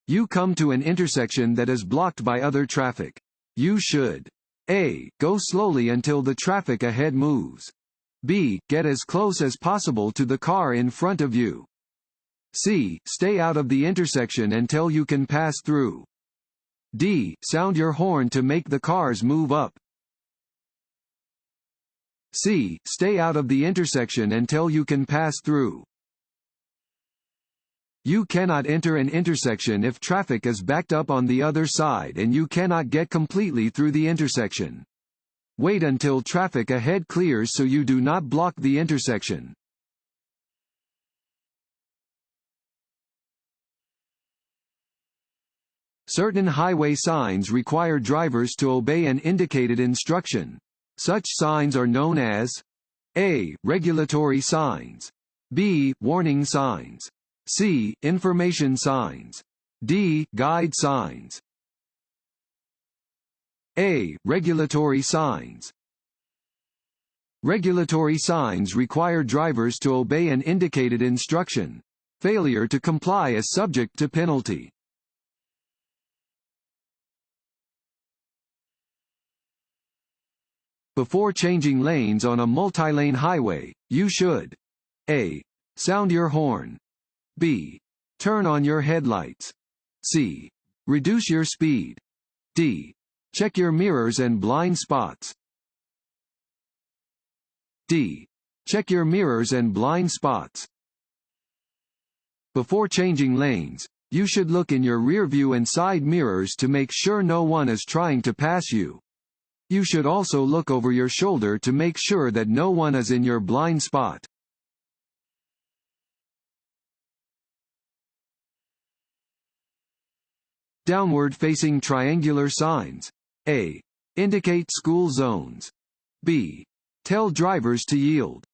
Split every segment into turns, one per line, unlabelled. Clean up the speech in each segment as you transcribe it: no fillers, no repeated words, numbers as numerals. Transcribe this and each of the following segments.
You come to an intersection that is blocked by other traffic. You should A. Go slowly until the traffic ahead moves. B. Get as close as possible to the car in front of you. C. Stay out of the intersection until you can pass through. D. Sound your horn to make the cars move up. C. Stay out of the intersection until you can pass through. You cannot enter an intersection if traffic is backed up on the other side and you cannot get completely through the intersection. Wait until traffic ahead clears so you do not block the intersection. Certain highway signs require drivers to obey an indicated instruction. Such signs are known as A. Regulatory signs. B. Warning signs. C. Information signs. D. Guide signs. A. Regulatory signs. Regulatory signs require drivers to obey an indicated instruction. Failure to comply is subject to penalty. Before changing lanes on a multi-lane highway, you should A. Sound your horn. B. Turn on your headlights. C. Reduce your speed. D. Check your mirrors and blind spots. D. Check your mirrors and blind spots. Before changing lanes, you should look in your rear view and side mirrors to make sure no one is trying to pass you. You should also look over your shoulder to make sure that no one is in your blind spot. Downward-facing triangular signs. A. Indicate school zones. B. Tell drivers to yield.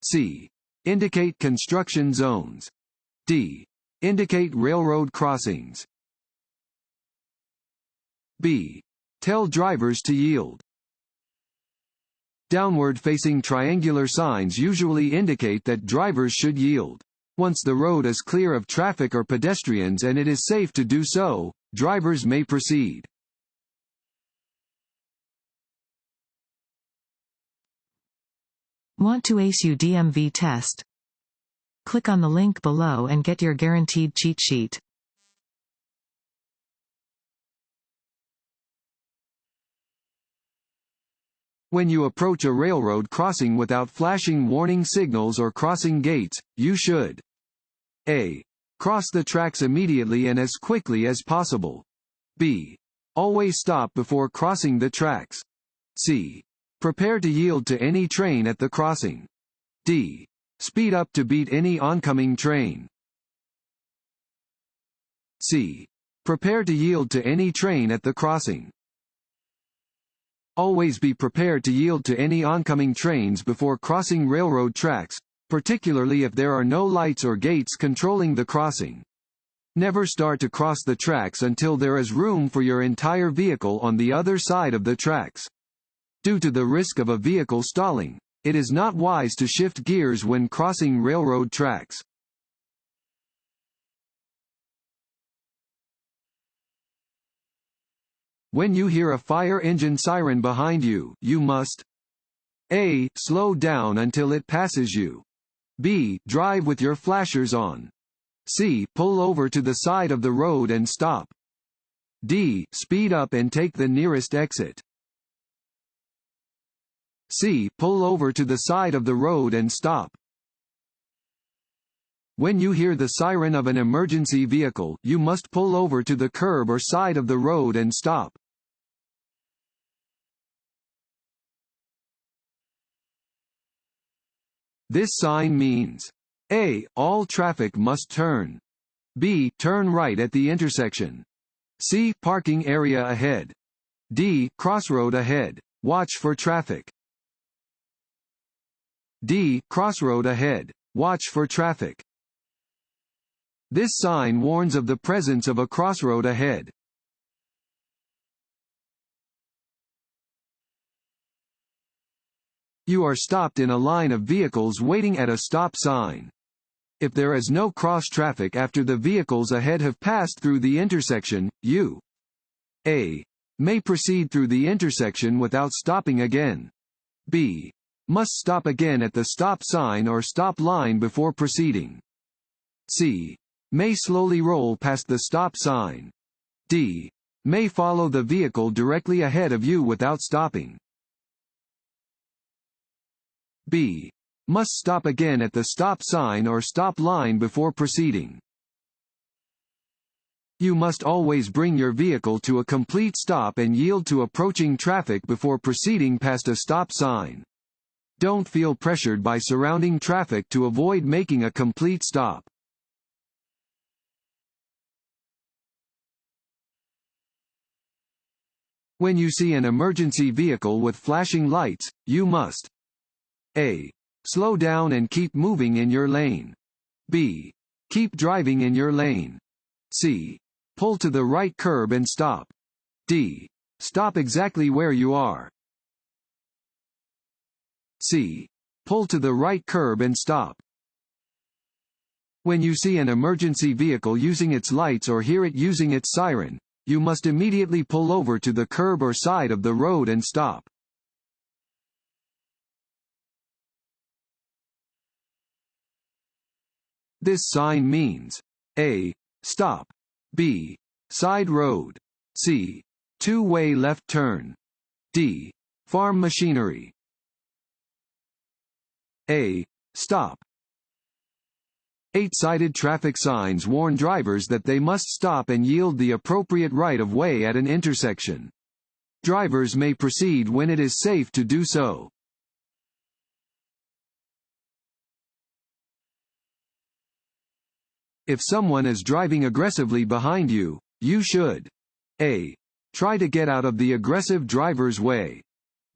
C. Indicate construction zones. D. Indicate railroad crossings. B. Tell drivers to yield. Downward-facing triangular signs usually indicate that drivers should yield. Once the road is clear of traffic or pedestrians and it is safe to do so, drivers may proceed.
Want to ace your DMV test? Click on the link below and get your guaranteed cheat sheet.
When you approach a railroad crossing without flashing warning signals or crossing gates, you should A. Cross the tracks immediately and as quickly as possible. B. Always stop before crossing the tracks. C. Prepare to yield to any train at the crossing. D. Speed up to beat any oncoming train. C. Prepare to yield to any train at the crossing. Always be prepared to yield to any oncoming trains before crossing railroad tracks, particularly if there are no lights or gates controlling the crossing. Never start to cross the tracks until there is room for your entire vehicle on the other side of the tracks. Due to the risk of a vehicle stalling, it is not wise to shift gears when crossing railroad tracks. When you hear a fire engine siren behind you, you must A. Slow down until it passes you. B. Drive with your flashers on. C. Pull over to the side of the road and stop. D. Speed up and take the nearest exit. C. Pull over to the side of the road and stop. When you hear the siren of an emergency vehicle, you must pull over to the curb or side of the road and stop. This sign means A. All traffic must turn. B. Turn right at the intersection. C. Parking area ahead. D. Crossroad ahead. Watch for traffic. D. Crossroad ahead. Watch for traffic. This sign warns of the presence of a crossroad ahead. You are stopped in a line of vehicles waiting at a stop sign. If there is no cross traffic after the vehicles ahead have passed through the intersection, you A. may proceed through the intersection without stopping again. B. must stop again at the stop sign or stop line before proceeding. C. may slowly roll past the stop sign. D. may follow the vehicle directly ahead of you without stopping. B. must stop again at the stop sign or stop line before proceeding. You must always bring your vehicle to a complete stop and yield to approaching traffic before proceeding past a stop sign. Don't feel pressured by surrounding traffic to avoid making a complete stop. When you see an emergency vehicle with flashing lights, you must A. slow down and keep moving in your lane. B. keep driving in your lane. C. pull to the right curb and stop. D. stop exactly where you are. C. pull to the right curb and stop. When you see an emergency vehicle using its lights or hear it using its siren, you must immediately pull over to the curb or side of the road and stop. This sign means A. stop. B. side road. C. two-way left turn. D. farm machinery. A. stop. 8-sided traffic signs warn drivers that they must stop and yield the appropriate right-of-way at an intersection. Drivers may proceed when it is safe to do so. If someone is driving aggressively behind you, you should A. try to get out of the aggressive driver's way.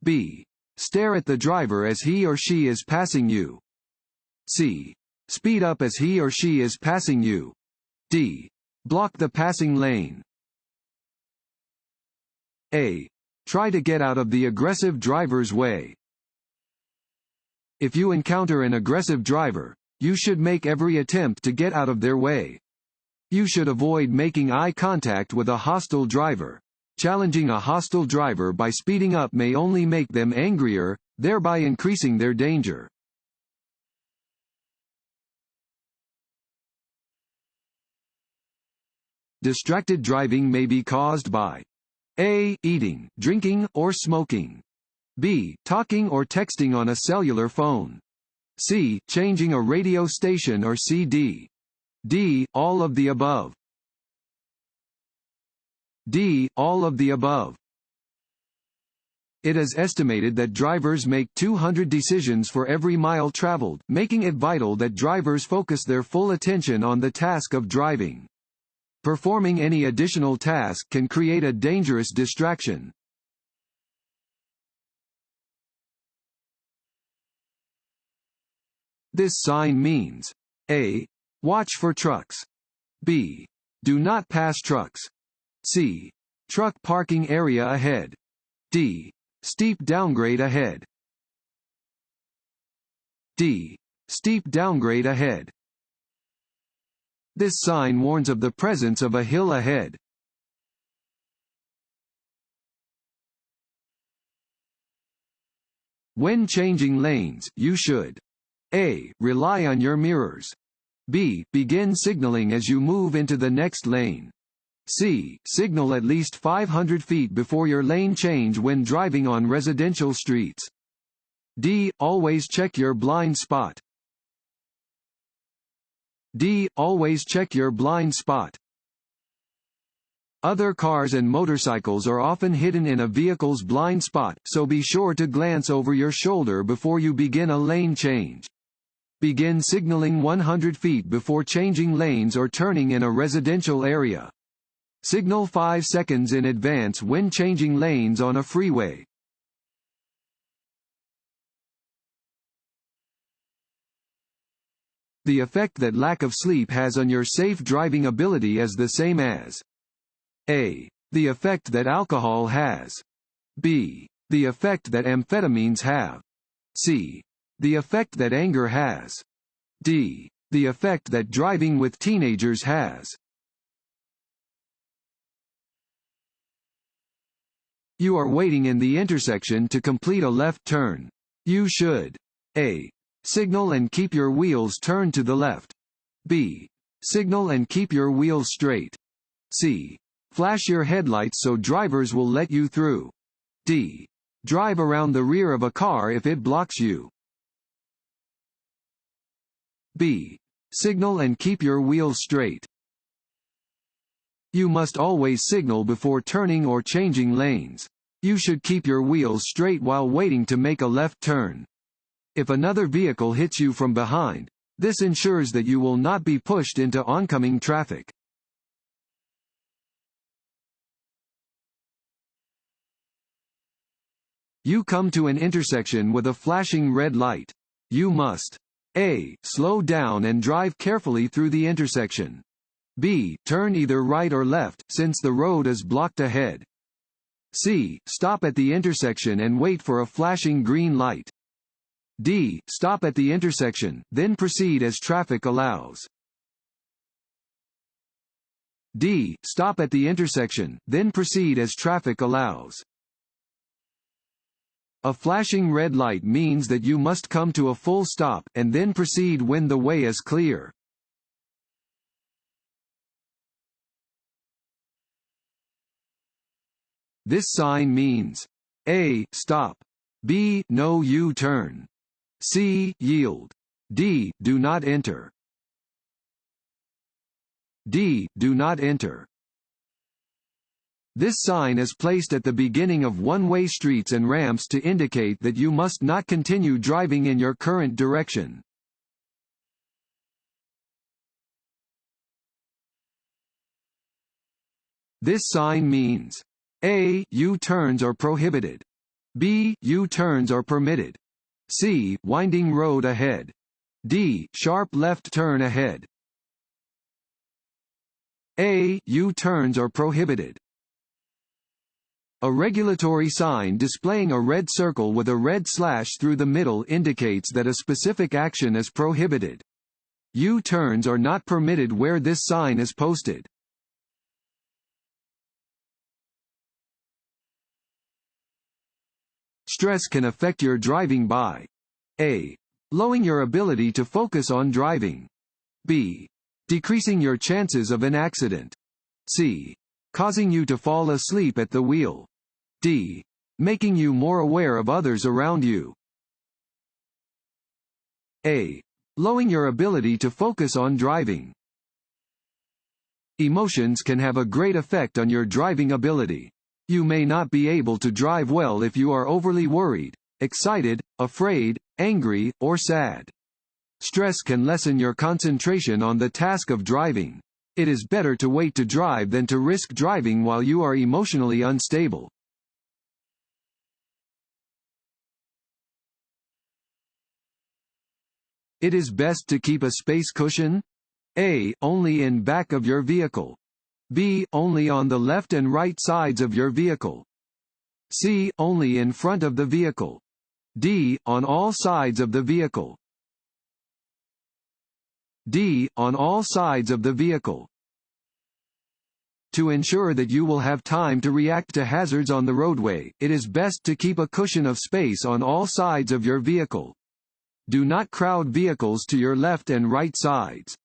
B. stare at the driver as he or she is passing you. C. speed up as he or she is passing you. D. block the passing lane. A. try to get out of the aggressive driver's way. If you encounter an aggressive driver, you should make every attempt to get out of their way. You should avoid making eye contact with a hostile driver. Challenging a hostile driver by speeding up may only make them angrier, thereby increasing their danger. Distracted driving may be caused by A. eating, drinking, or smoking. B. talking or texting on a cellular phone. C. changing a radio station or CD. D. all of the above. D. all of the above. It is estimated that drivers make 200 decisions for every mile traveled, making it vital that drivers focus their full attention on the task of driving. Performing any additional task can create a dangerous distraction. This sign means A. watch for trucks. B. do not pass trucks. C. truck parking area ahead. D. steep downgrade ahead. D. steep downgrade ahead. This sign warns of the presence of a hill ahead. When changing lanes, you should A. rely on your mirrors. B. begin signaling as you move into the next lane. C. signal at least 500 feet before your lane change when driving on residential streets. D. always check your blind spot. D. always check your blind spot. Other cars and motorcycles are often hidden in a vehicle's blind spot, so be sure to glance over your shoulder before you begin a lane change. Begin signaling 100 feet before changing lanes or turning in a residential area. Signal 5 seconds in advance when changing lanes on a freeway. The effect that lack of sleep has on your safe driving ability is the same as A. the effect that alcohol has. B. the effect that amphetamines have. C. the effect that anger has. D. The effect that driving with teenagers has. You are waiting in the intersection to complete a left turn. You should A. Signal and keep your wheels turned to the left. B. Signal and keep your wheels straight. C. Flash your headlights so drivers will let you through. D. Drive around the rear of a car if it blocks you. B. Signal and keep your wheels straight. You must always signal before turning or changing lanes. You should keep your wheels straight while waiting to make a left turn. If another vehicle hits you from behind, this ensures that you will not be pushed into oncoming traffic. You come to an intersection with a flashing red light. You must A. Slow down and drive carefully through the intersection. B. Turn either right or left, since the road is blocked ahead. C. Stop at the intersection and wait for a flashing green light. D. Stop at the intersection, then proceed as traffic allows. D. Stop at the intersection, then proceed as traffic allows. A flashing red light means that you must come to a full stop, and then proceed when the way is clear. This sign means A. Stop. B. No U-turn. C. Yield. D. Do not enter. D. Do not enter. This sign is placed at the beginning of one-way streets and ramps to indicate that you must not continue driving in your current direction. This sign means A. U-turns are prohibited. B. U-turns are permitted. C. Winding road ahead. D. Sharp left turn ahead. A. U-turns are prohibited. A regulatory sign displaying a red circle with a red slash through the middle indicates that a specific action is prohibited. U-turns are not permitted where this sign is posted. Stress can affect your driving by A. Lowering your ability to focus on driving. B. Decreasing your chances of an accident. C. Causing you to fall asleep at the wheel. D. Making you more aware of others around you. A. Lowering your ability to focus on driving. Emotions can have a great effect on your driving ability. You may not be able to drive well if you are overly worried, excited, afraid, angry, or sad. Stress can lessen your concentration on the task of driving. It is better to wait to drive than to risk driving while you are emotionally unstable. It is best to keep a space cushion. A. Only in back of your vehicle. B. Only on the left and right sides of your vehicle. C. Only in front of the vehicle. D. On all sides of the vehicle. D. On all sides of the vehicle. To ensure that you will have time to react to hazards on the roadway, it is best to keep a cushion of space on all sides of your vehicle. Do not crowd vehicles to your left and right sides.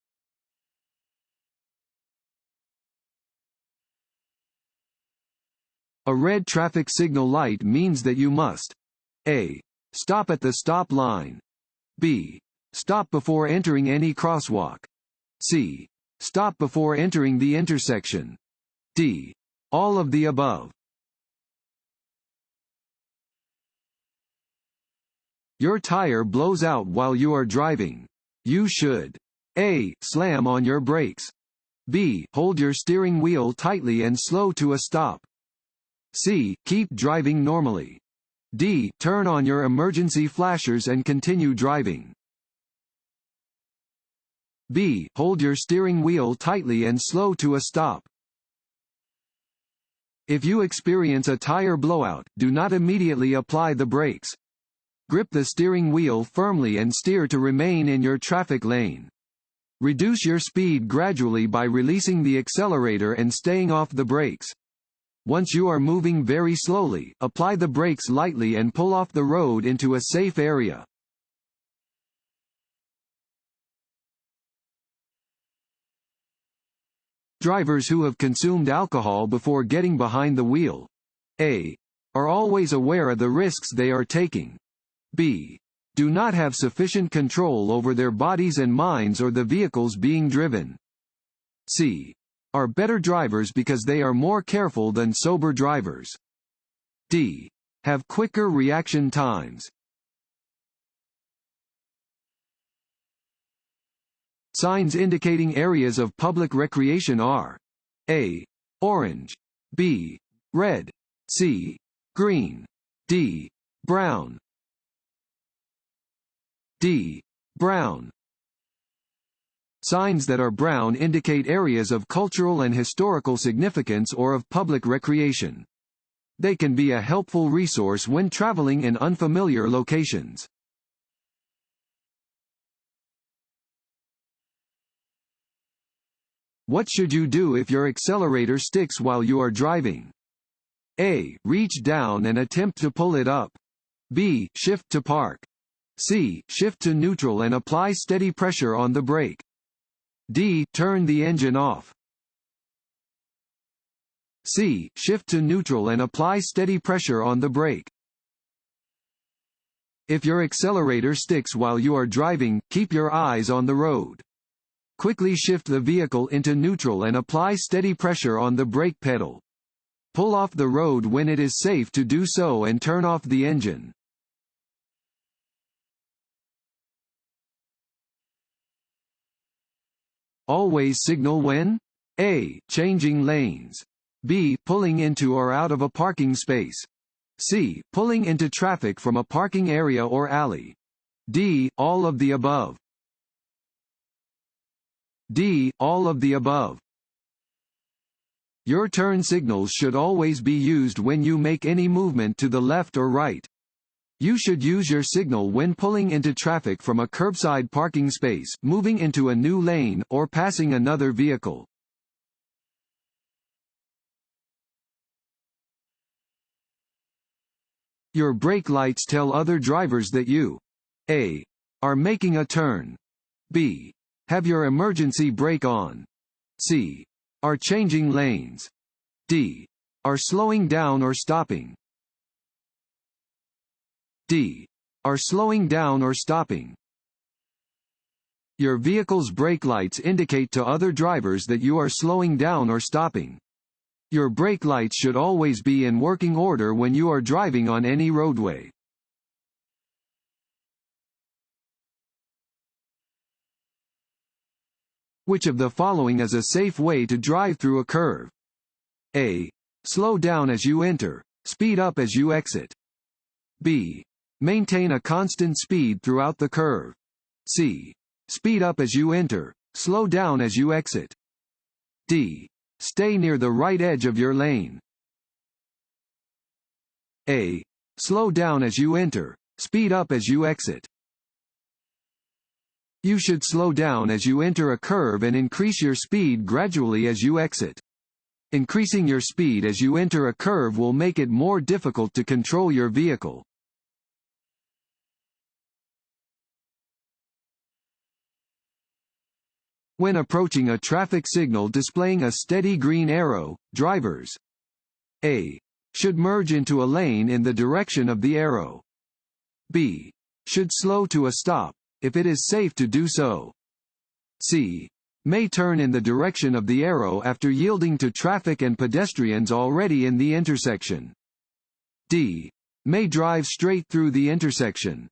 A red traffic signal light means that you must A. Stop at the stop line. B. Stop before entering any crosswalk. C. Stop before entering the intersection. D. All of the above. Your tire blows out while you are driving. You should A. Slam on your brakes. B. Hold your steering wheel tightly and slow to a stop. C. Keep driving normally. D. Turn on your emergency flashers and continue driving. B. Hold your steering wheel tightly and slow to a stop. If you experience a tire blowout, do not immediately apply the brakes. Grip the steering wheel firmly and steer to remain in your traffic lane. Reduce your speed gradually by releasing the accelerator and staying off the brakes. Once you are moving very slowly, apply the brakes lightly and pull off the road into a safe area. Drivers who have consumed alcohol before getting behind the wheel. A. Are always aware of the risks they are taking. B. Do not have sufficient control over their bodies and minds or the vehicles being driven. C. Are better drivers because they are more careful than sober drivers. D. Have quicker reaction times. Signs indicating areas of public recreation are: A. Orange. B. Red. C. Green. D. Brown. D. Brown. Signs that are brown indicate areas of cultural and historical significance or of public recreation. They can be a helpful resource when traveling in unfamiliar locations. What should you do if your accelerator sticks while you are driving? A. Reach down and attempt to pull it up. B. Shift to park. C. Shift to neutral and apply steady pressure on the brake. D. Turn the engine off. C. Shift to neutral and apply steady pressure on the brake. If your accelerator sticks while you are driving, keep your eyes on the road. Quickly shift the vehicle into neutral and apply steady pressure on the brake pedal. Pull off the road when it is safe to do so and turn off the engine. Always signal when A. Changing lanes. B. Pulling into or out of a parking space. C. Pulling into traffic from a parking area or alley. D. All of the above. D. All of the above. Your turn signals should always be used when you make any movement to the left or right. You should use your signal when pulling into traffic from a curbside parking space, moving into a new lane, or passing another vehicle. Your brake lights tell other drivers that you A. Are making a turn. B. Have your emergency brake on. C. Are changing lanes. D. Are slowing down or stopping. D. Are slowing down or stopping. Your vehicle's brake lights indicate to other drivers that you are slowing down or stopping. Your brake lights should always be in working order when you are driving on any roadway. Which of the following is a safe way to drive through a curve? A. Slow down as you enter, speed up as you exit. B. Maintain a constant speed throughout the curve. C. Speed up as you enter, slow down as you exit. D. Stay near the right edge of your lane. A. Slow down as you enter, speed up as you exit. You should slow down as you enter a curve and increase your speed gradually as you exit. Increasing your speed as you enter a curve will make it more difficult to control your vehicle. When approaching a traffic signal displaying a steady green arrow, drivers A. Should merge into a lane in the direction of the arrow. B. Should slow to a stop, if it is safe to do so. C. May turn in the direction of the arrow after yielding to traffic and pedestrians already in the intersection. D. May drive straight through the intersection.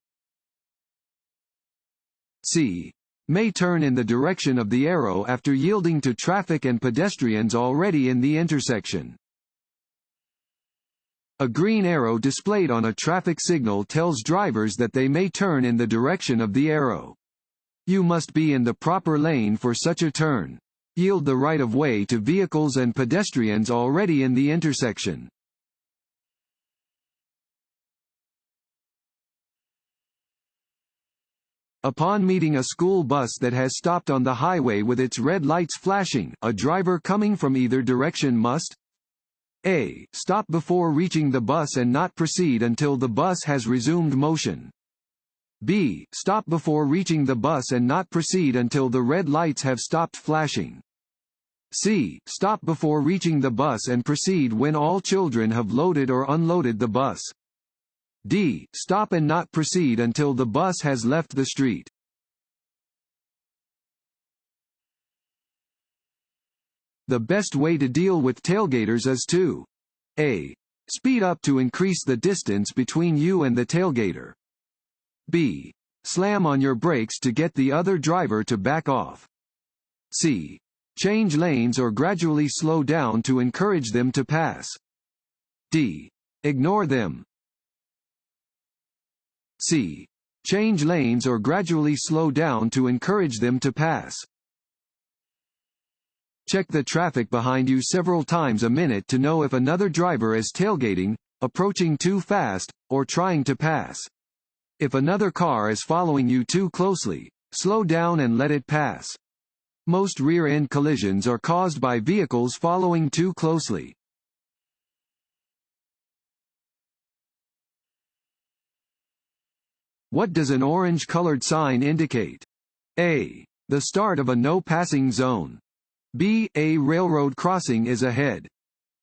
C. May turn in the direction of the arrow after yielding to traffic and pedestrians already in the intersection. A green arrow displayed on a traffic signal tells drivers that they may turn in the direction of the arrow. You must be in the proper lane for such a turn. Yield the right-of-way to vehicles and pedestrians already in the intersection. Upon meeting a school bus that has stopped on the highway with its red lights flashing, a driver coming from either direction must A. Stop before reaching the bus and not proceed until the bus has resumed motion. B. Stop before reaching the bus and not proceed until the red lights have stopped flashing. C. Stop before reaching the bus and proceed when all children have loaded or unloaded the bus. D. Stop and not proceed until the bus has left the street. The best way to deal with tailgaters is to A. Speed up to increase the distance between you and the tailgater. B. Slam on your brakes to get the other driver to back off. C. Change lanes or gradually slow down to encourage them to pass. D. Ignore them. C. Change lanes or gradually slow down to encourage them to pass. Check the traffic behind you several times a minute to know if another driver is tailgating, approaching too fast, or trying to pass. If another car is following you too closely, slow down and let it pass. Most rear-end collisions are caused by vehicles following too closely. What does an orange-colored sign indicate? A. The start of a no-passing zone. B. A railroad crossing is ahead.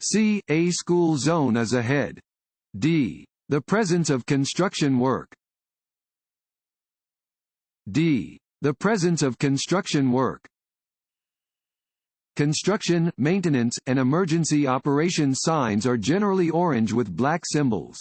C. A school zone is ahead. D. The presence of construction work. D. The presence of construction work. Construction, maintenance, and emergency operations signs are generally orange with black symbols.